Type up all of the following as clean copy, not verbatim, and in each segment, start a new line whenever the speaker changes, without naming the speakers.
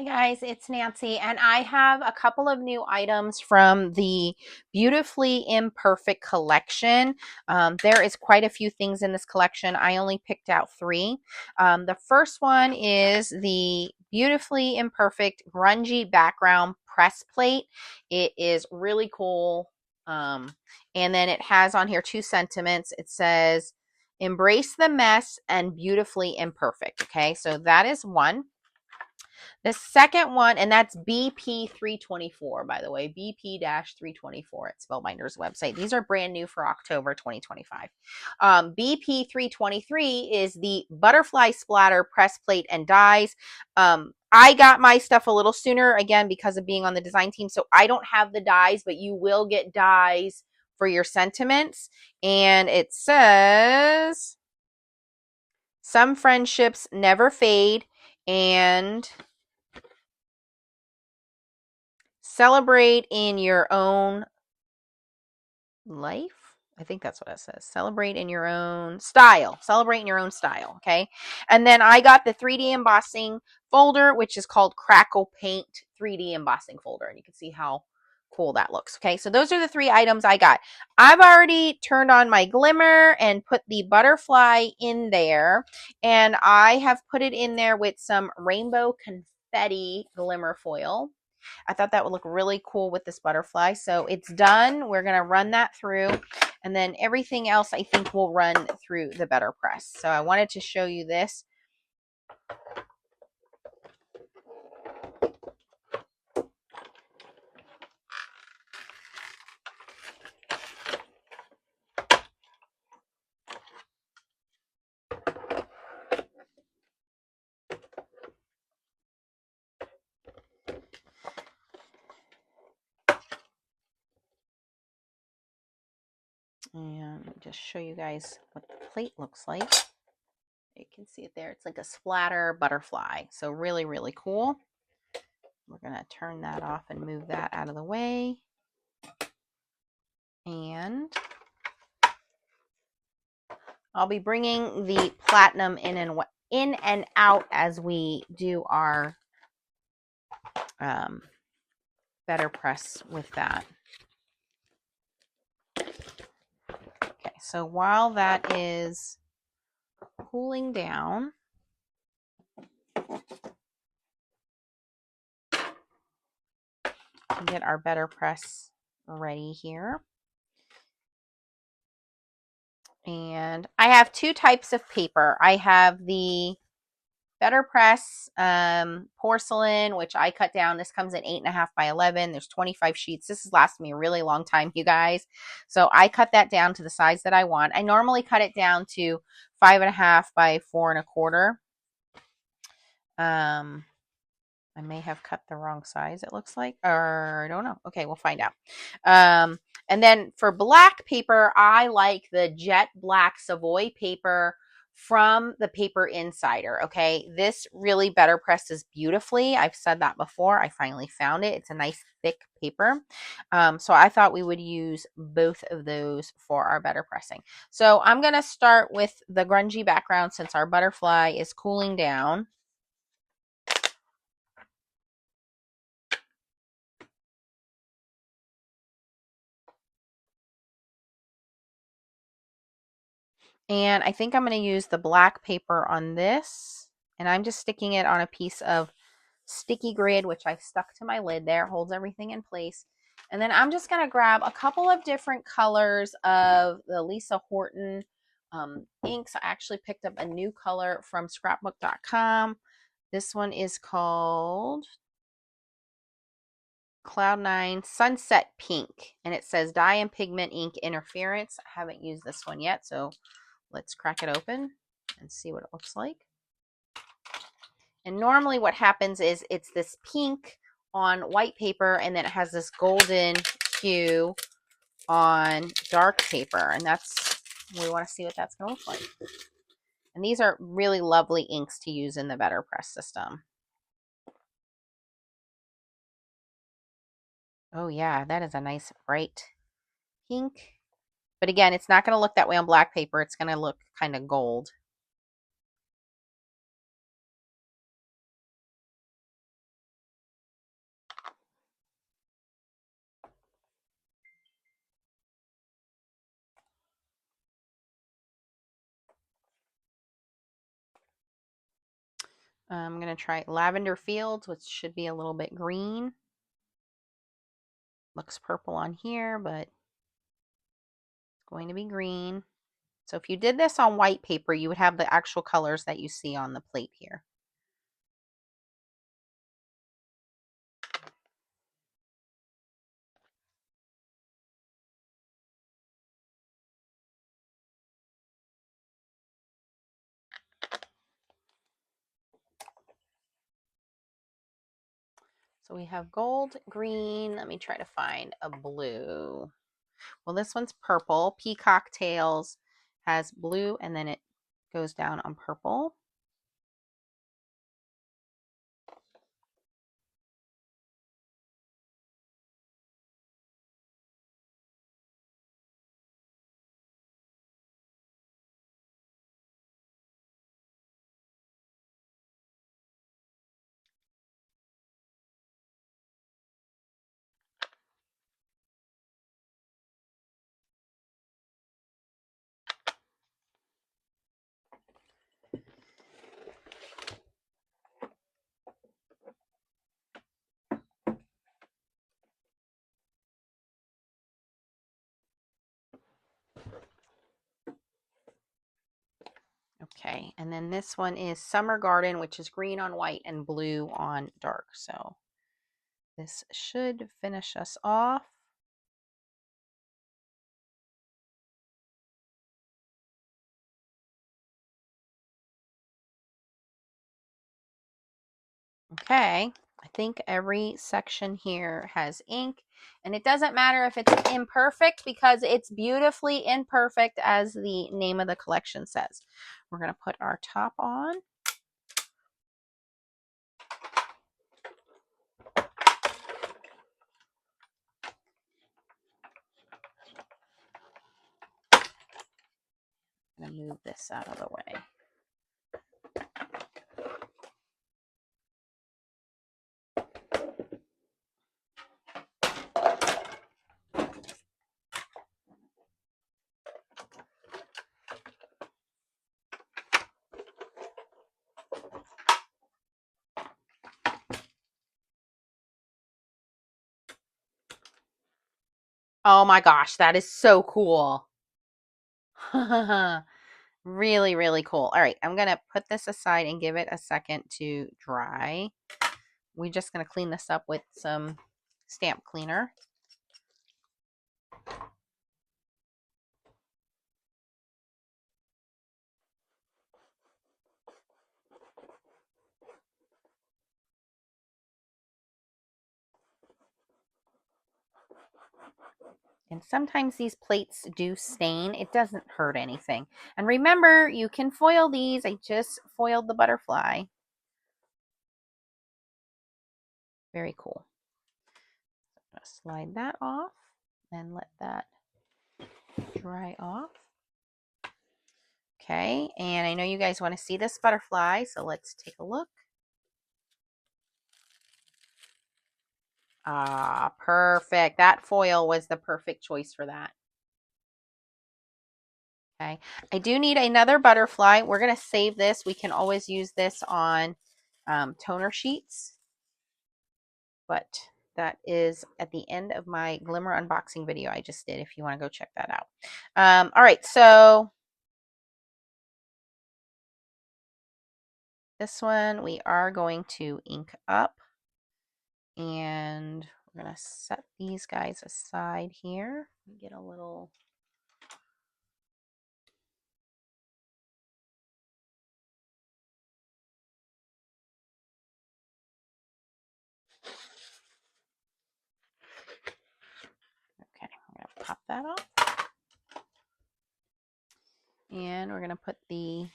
Hi guys, it's Nancy, and I have a couple of new items from the Beautifully Imperfect collection. There is quite a few things in this collection. I only picked out three. The first one is the Beautifully Imperfect Grungy Background Press Plate. It is really cool. And then it has on here two sentiments. It says, "Embrace the mess and beautifully imperfect." Okay, so that is one. The second one, and that's BP324, by the way, BP-324 at Spellbinder's website. These are brand new for October 2025. BP323 is the Butterfly Splatter Press Plate and Dies. I got my stuff a little sooner, again, because of being on the design team, so I don't have the dies, but you will get dies for your sentiments. And it says, "Some friendships never fade," and "Celebrate in your own life." I think that's what it says. Celebrate in your own style. Celebrate in your own style. Okay. And then I got the 3D embossing folder, which is called Crackle Paint 3D embossing folder. And you can see how cool that looks. Okay. So those are the three items I got. I've already turned on my glimmer and put the butterfly in there. And I have put it in there with some rainbow confetti glimmer foil. I thought that would look really cool with this butterfly. So it's done. We're going to run that through. And then everything else I think will run through the Better Press. So I wanted to show you this. And just show you guys what the plate looks like. You can see it there. It's like a splatter butterfly. So really, really cool. We're going to turn that off and move that out of the way. And I'll be bringing the platinum in and out as we do our Better Press with that. Okay, so while that is cooling down, we'll get our Better Press ready here. And I have two types of paper. I have the Better Press porcelain, which I cut down. This comes in 8.5 by 11. There's 25 sheets. This has lasted me a really long time, you guys. So I cut that down to the size that I want. I normally cut it down to 5.5 by 4.25. I may have cut the wrong size, it looks like, or I don't know. Okay, we'll find out. And then for black paper, I like the jet black Savoy paper from the Paper Insider. Okay, this really better presses beautifully. I've said that before. I finally found it. It's a nice thick paper. So I thought we would use both of those for our better pressing. So I'm going to start with the grungy background since our butterfly is cooling down. And I think I'm going to use the black paper on this. And I'm just sticking it on a piece of sticky grid, which I've stuck to my lid there. Holds everything in place. And then I'm just going to grab a couple of different colors of the Lisa Horton inks. I actually picked up a new color from scrapbook.com. This one is called Cloud 9 Sunset Pink. And it says Dye and Pigment Ink Interference. I haven't used this one yet, so let's crack it open and see what it looks like. And normally what happens is it's this pink on white paper and then it has this golden hue on dark paper. And we want to see what that's going to look like. And these are really lovely inks to use in the Better Press system. Oh yeah, that is a nice bright pink. But again, it's not going to look that way on black paper. It's going to look kind of gold. I'm going to try Lavender Fields, which should be a little bit green. Looks purple on here, but it's going to be green. So if you did this on white paper, you would have the actual colors that you see on the plate here. So we have gold, green. Let me try to find a blue. Well, this one's purple. Peacock Tails has blue, and then it goes down on purple. Okay, and then this one is Summer Garden, which is green on white and blue on dark. So this should finish us off. Okay, I think every section here has ink, and it doesn't matter if it's imperfect because it's beautifully imperfect, as the name of the collection says. We're going to put our top on. I'm going to move this out of the way. Oh my gosh, that is so cool. Really, really cool. All right, I'm going to put this aside and give it a second to dry. We're just going to clean this up with some stamp cleaner. And sometimes these plates do stain. It doesn't hurt anything. And remember, you can foil these. I just foiled the butterfly. Very cool. I'm going to slide that off and let that dry off. Okay, and I know you guys want to see this butterfly, so let's take a look. Ah, perfect. That foil was the perfect choice for that. Okay, I do need another butterfly. We're going to save this. We can always use this on toner sheets, but that is at the end of my glimmer unboxing video I just did, if you want to go check that out. All right, so this one we are going to ink up, and we're going to set these guys aside here. Get a little... Okay, I'm going to pop that off. And we're going to put the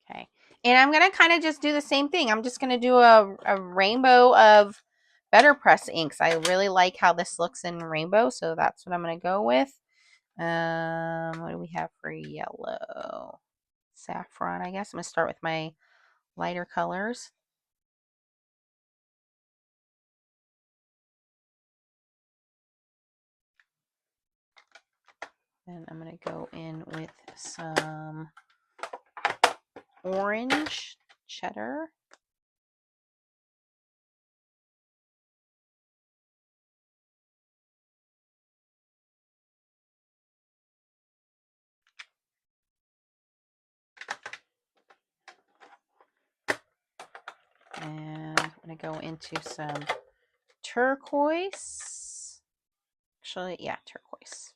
okay. And I'm going to kind of just do the same thing. I'm just going to do a rainbow of Better Press inks. I really like how this looks in rainbow, so that's what I'm going to go with. What do we have for yellow? saffron, I guess. I'm going to start with my lighter colors. Then I'm going to go in with some orange cheddar. And I'm going to go into some turquoise. Actually, yeah, turquoise.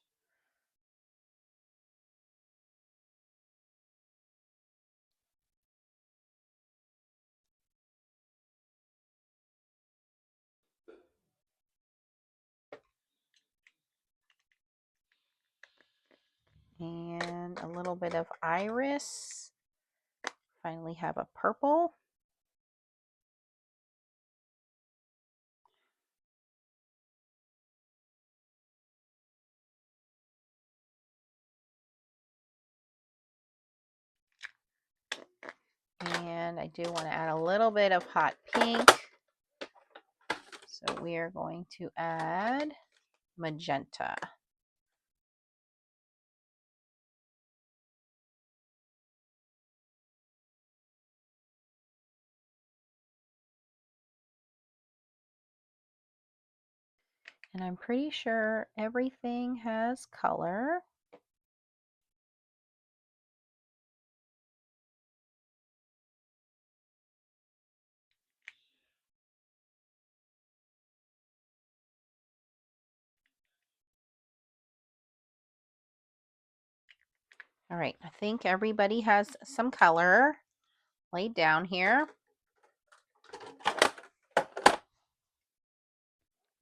And a little bit of iris. Finally have a purple. And I do want to add a little bit of hot pink. So we are going to add magenta. And I'm pretty sure everything has color. All right, I think everybody has some color laid down here.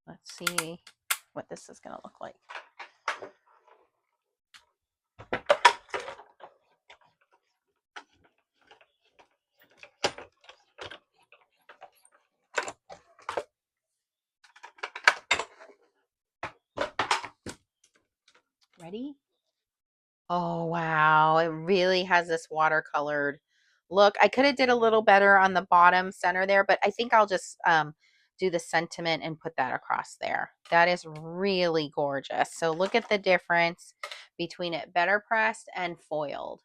Let's see what this is going to look like. Ready? Oh, wow. It really has this watercolored look. I could have did a little better on the bottom center there, but I think I'll just do the sentiment and put that across there. That is really gorgeous. So look at the difference between it better pressed and foiled.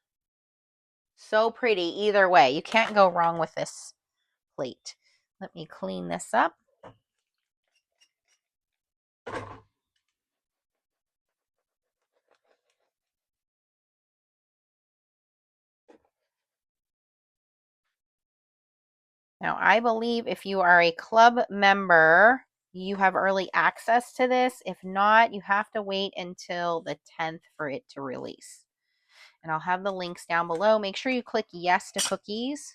So pretty either way. You can't go wrong with this plate. Let me clean this up. Now, I believe if you are a club member, you have early access to this. If not, you have to wait until the 10th for it to release. And I'll have the links down below. Make sure you click yes to cookies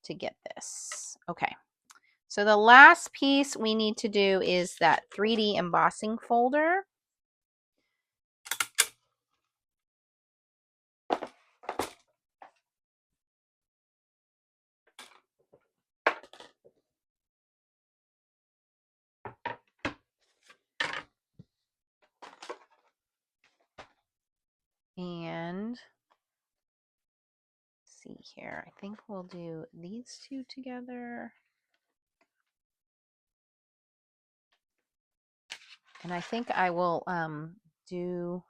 to get this. Okay. So the last piece we need to do is that 3D embossing folder. And see here. I think we'll do these two together. And I think I will do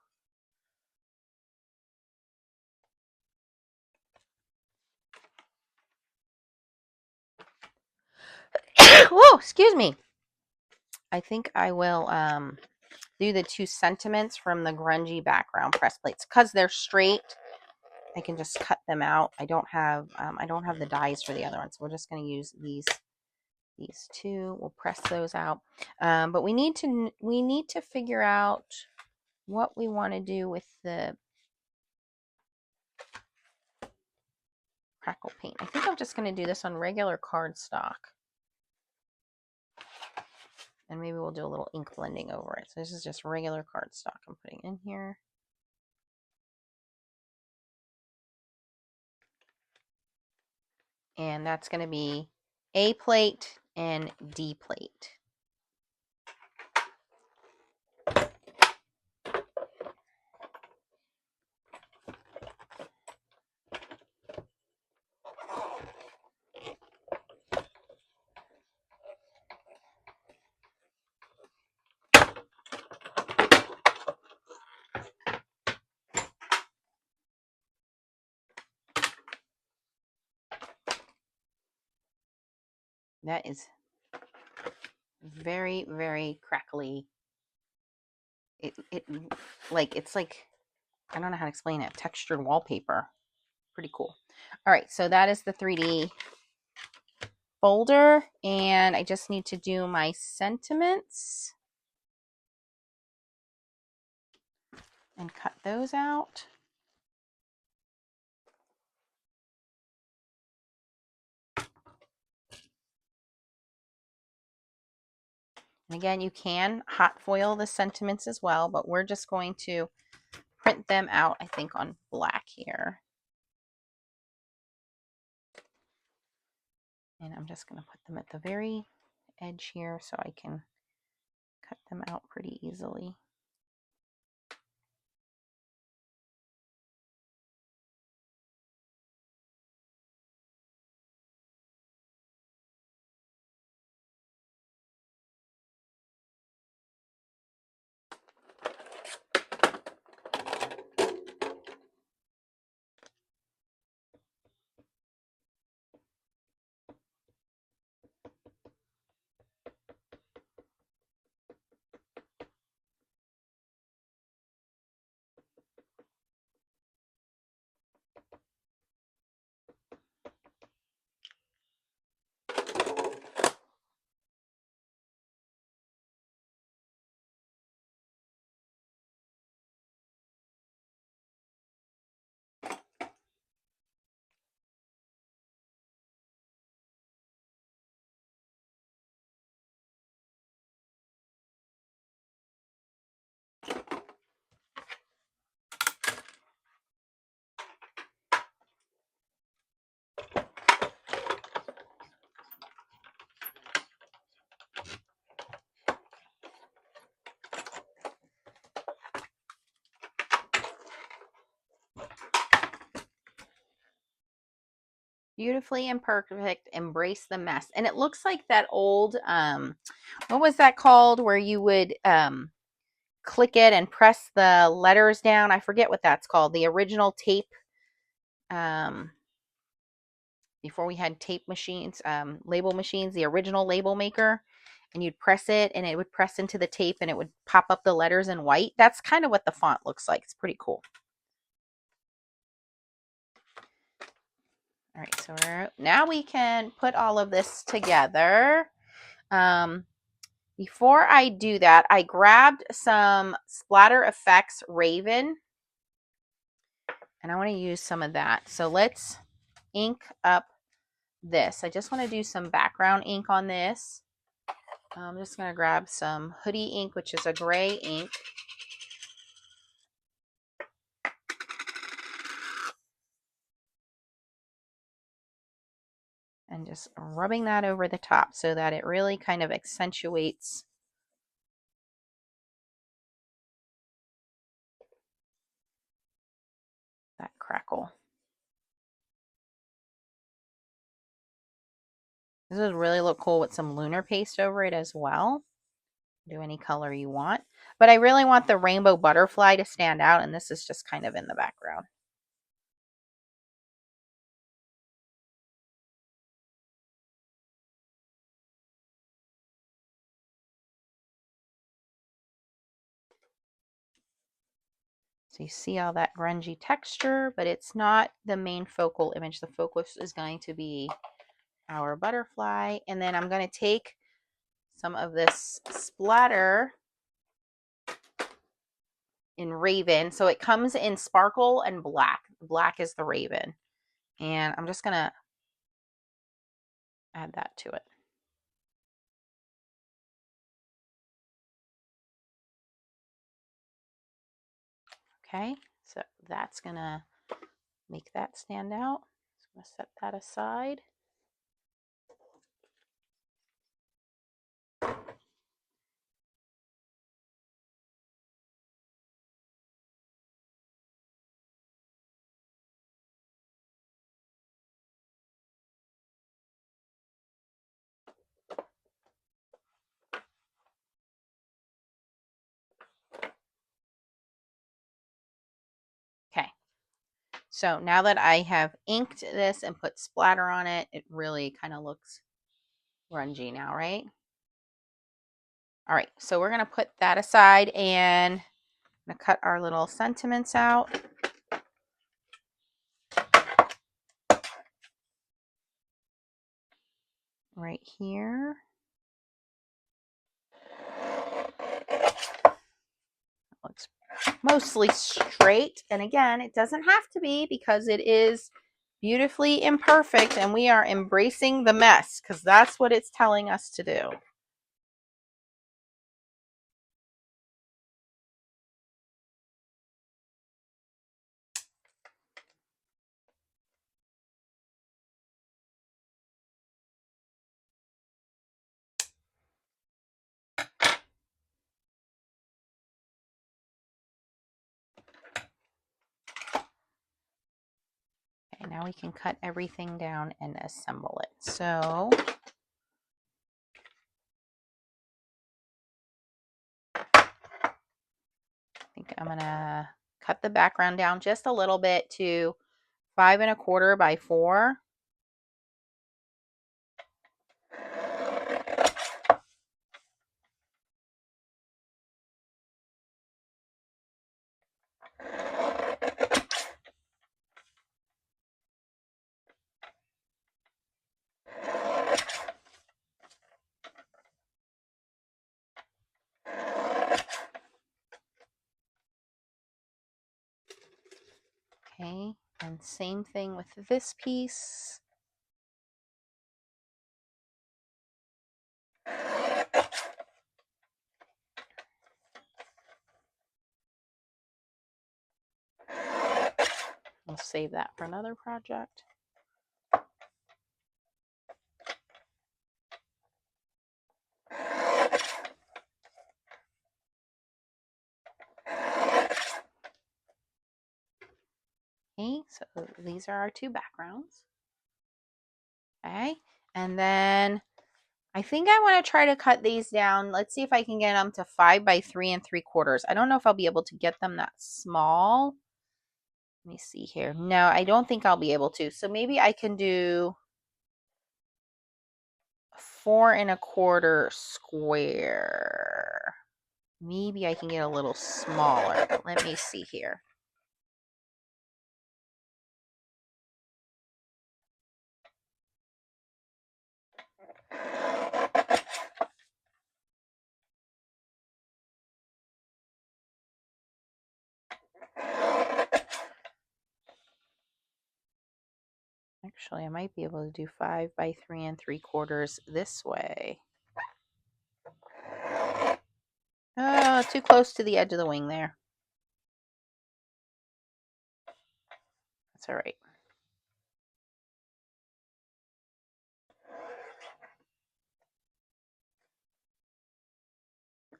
whoa, excuse me. I think I will do the two sentiments from the grungy background press plates because they're straight. I can just cut them out. I don't have the dies for the other ones. So we're just going to use these two. We'll press those out. But we need to figure out what we want to do with the crackle paint. I think I'm just going to do this on regular cardstock. And maybe we'll do a little ink blending over it. So this is just regular cardstock I'm putting in here. And that's going to be A plate and D plate. That is very, very crackly. It's like, I don't know how to explain it. Textured wallpaper. Pretty cool. All right, so that is the 3D folder, and I just need to do my sentiments and cut those out. And again, you can hot foil the sentiments as well, but we're just going to print them out, I think, on black here. And I'm just going to put them at the very edge here so I can cut them out pretty easily. Beautifully imperfect, embrace the mess. And it looks like that old, what was that called, where you would click it and press the letters down? I forget what that's called. The original tape, before we had tape machines, label machines, the original label maker. And you'd press it and it would press into the tape and it would pop up the letters in white. That's kind of what the font looks like. It's pretty cool. All right, so now we can put all of this together. Before I do that, I grabbed some Splatter Effects Raven, and I want to use some of that. So let's ink up this. I just want to do some background ink on this. I'm just going to grab some Hoodie ink, which is a gray ink. And just rubbing that over the top so that it really kind of accentuates that crackle. This would really look cool with some lunar paste over it as well. Do any color you want. But I really want the rainbow butterfly to stand out, and this is just kind of in the background. So you see all that grungy texture, but it's not the main focal image. The focus is going to be our butterfly. And then I'm going to take some of this splatter in Raven. So it comes in sparkle and black. Black is the Raven. And I'm just going to add that to it. Okay, so that's going to make that stand out. So I'm going to set that aside. Okay, so now that I have inked this and put splatter on it, it really kind of looks grungy now, right? All right, so we're going to put that aside and I'm going to cut our little sentiments out. Right here. Looks mostly straight. And again, it doesn't have to be because it is beautifully imperfect and we are embracing the mess because that's what it's telling us to do. Okay, now we can cut everything down and assemble it. So I think I'm gonna cut the background down just a little bit to 5 1/4 by 4. Okay, and same thing with this piece. We'll save that for another project. Okay, so these are our two backgrounds. Okay, and then I think I want to try to cut these down. Let's see if I can get them to 5 by 3 3/4. I don't know if I'll be able to get them that small. Let me see here. No, I don't think I'll be able to. So maybe I can do 4 1/4 square. Maybe I can get a little smaller, but let me see here. Actually, I might be able to do 5 by 3 3/4 this way. Oh, too close to the edge of the wing there. That's all right.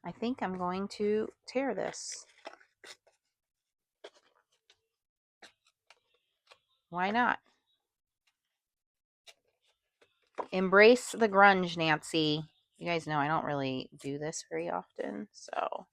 I think I'm going to tear this. Why not? Embrace the grunge, Nancy. You guys know I don't really do this very often, so.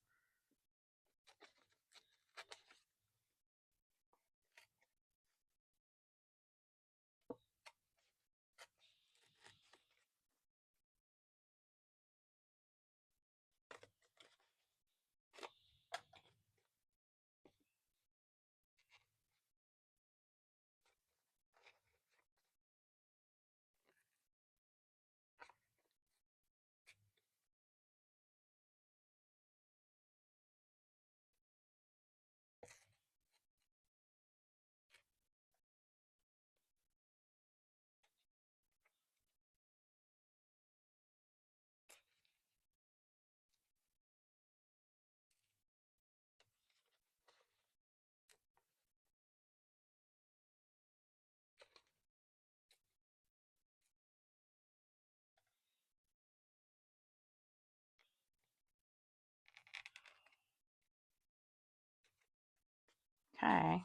Okay.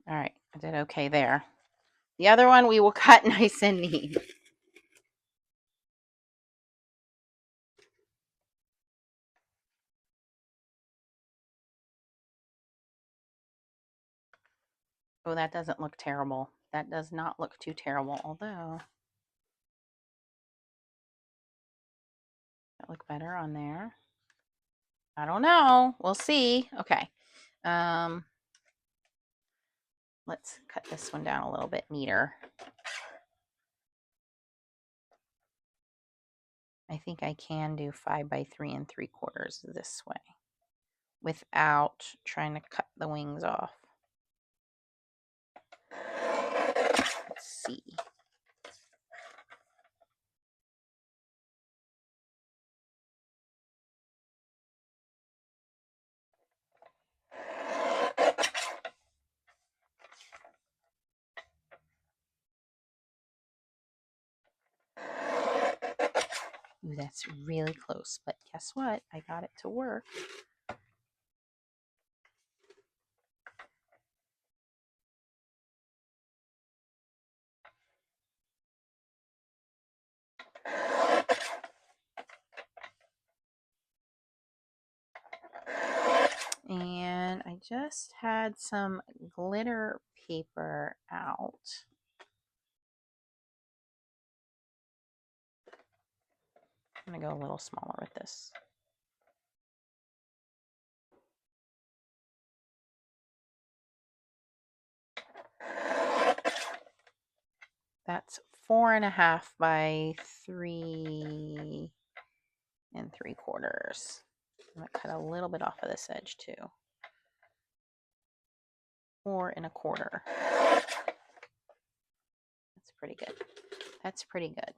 All right, I did okay there. The other one we will cut nice and neat. Oh, that doesn't look terrible. That does not look too terrible, although that look better on there. I don't know. We'll see. Okay. Let's cut this one down a little bit neater. I think I can do 5 by 3 3/4 this way without trying to cut the wings off. Let's see. Ooh, that's really close, but guess what? I got it to work. And I just had some glitter paper out. I'm going to go a little smaller with this. That's 4.5 by 3 3/4. I'm going to cut a little bit off of this edge too. 4 1/4. That's pretty good. That's pretty good.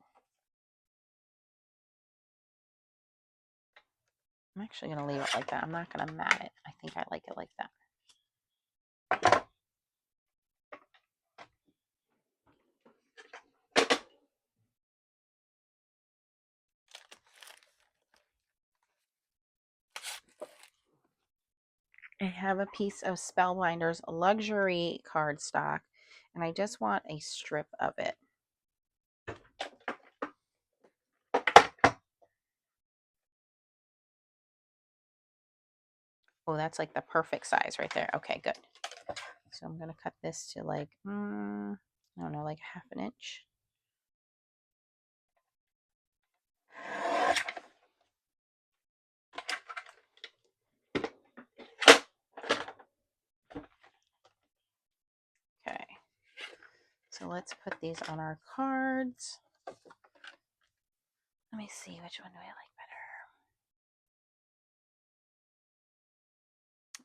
I'm actually going to leave it like that. I'm not going to mat it. I think I like it like that. I have a piece of Spellbinder's luxury cardstock, and I just want a strip of it. Oh, that's like the perfect size right there. Okay, good. So I'm going to cut this to like, I don't know, like 1/2 inch. Okay. So let's put these on our cards. Let me see, which one do I like better?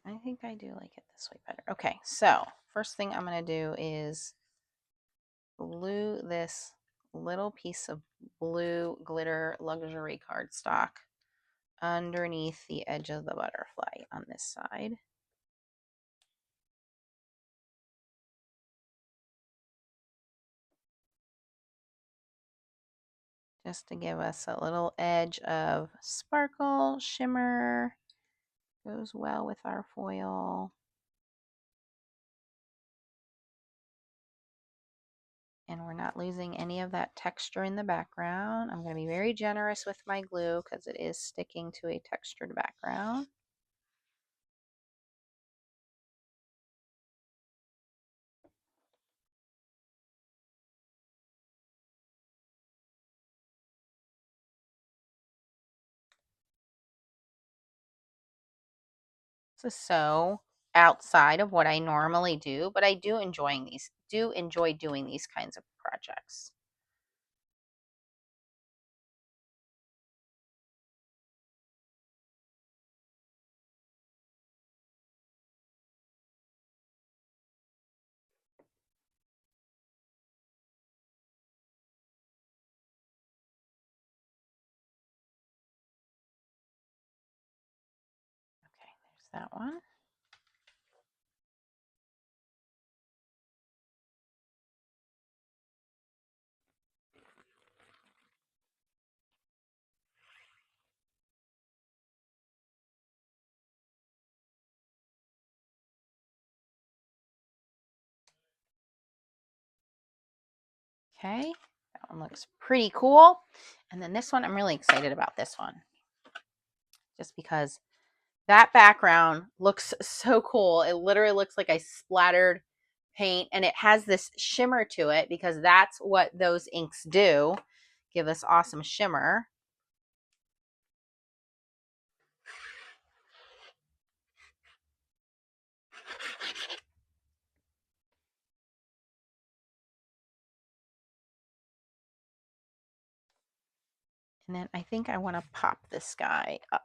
I think I do like it this way better. Okay, so first thing I'm going to do is glue this little piece of blue glitter luxury cardstock underneath the edge of the butterfly on this side. Just to give us a little edge of sparkle, shimmer. Goes well with our foil. And we're not losing any of that texture in the background. I'm going to be very generous with my glue because it is sticking to a textured background. This is so outside of what I normally do, but I do enjoy doing these kinds of projects. Okay, there's that one. Okay, that one looks pretty cool. And then this one, I'm really excited about this one. Just because that background looks so cool. It literally looks like I splattered paint, and it has this shimmer to it because that's what those inks do. Give us awesome shimmer. And then I think I want to pop this guy up.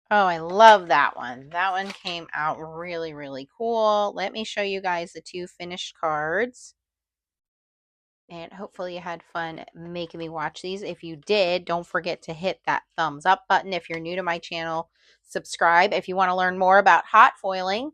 Oh, I love that one. That one came out really, really cool. Let me show you guys the two finished cards. And hopefully you had fun making me watch these. If you did, don't forget to hit that thumbs up button. If you're new to my channel, subscribe. If you want to learn more about hot foiling,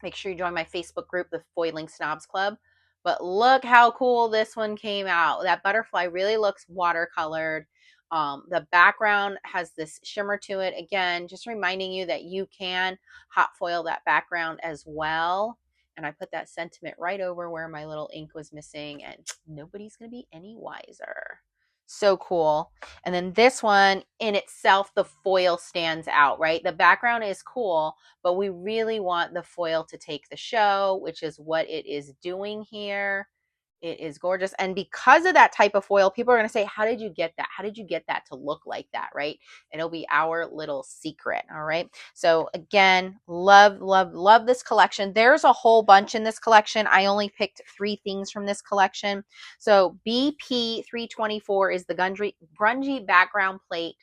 make sure you join my Facebook group, the Foiling Snobs Club. But look how cool this one came out. That butterfly really looks watercolored. The background has this shimmer to it. Again, just reminding you that you can hot foil that background as well. And I put that sentiment right over where my little ink was missing, and nobody's going to be any wiser. So cool. And then this one in itself, the foil stands out, right? The background is cool, but we really want the foil to take the show, which is what it is doing here. It is gorgeous. And because of that type of foil, people are going to say, how did you get that? How did you get that to look like that, right? And it'll be our little secret, all right? So again, love, love, love this collection. There's a whole bunch in this collection. I only picked 3 things from this collection. So BP 324 is the grungy background plate,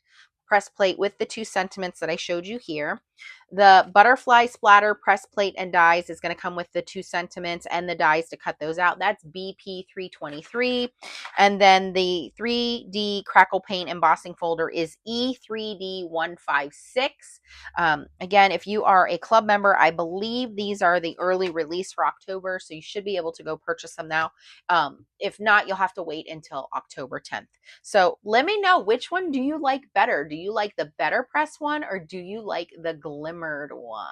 press plate with the 2 sentiments that I showed you here. The butterfly splatter press plate and dies is going to come with the 2 sentiments and the dies to cut those out. That's BP 323. And then the 3D crackle paint embossing folder is E3D 156. Again, if you are a club member, I believe these are the early release for October, so you should be able to go purchase them now. If not, you'll have to wait until October 10th. So let me know, which one do you like better? Do you like the better press one, or do you like the glimmered one?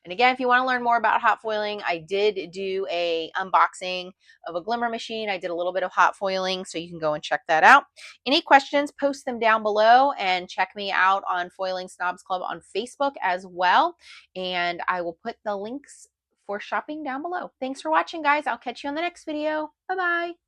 And again, if you want to learn more about hot foiling, I did do a unboxing of a glimmer machine. I did a little bit of hot foiling, so you can go and check that out. Any questions, post them down below, and check me out on Foiling Snobs Club on Facebook as well. And I will put the links for shopping down below. Thanks for watching, guys. I'll catch you on the next video. Bye-bye.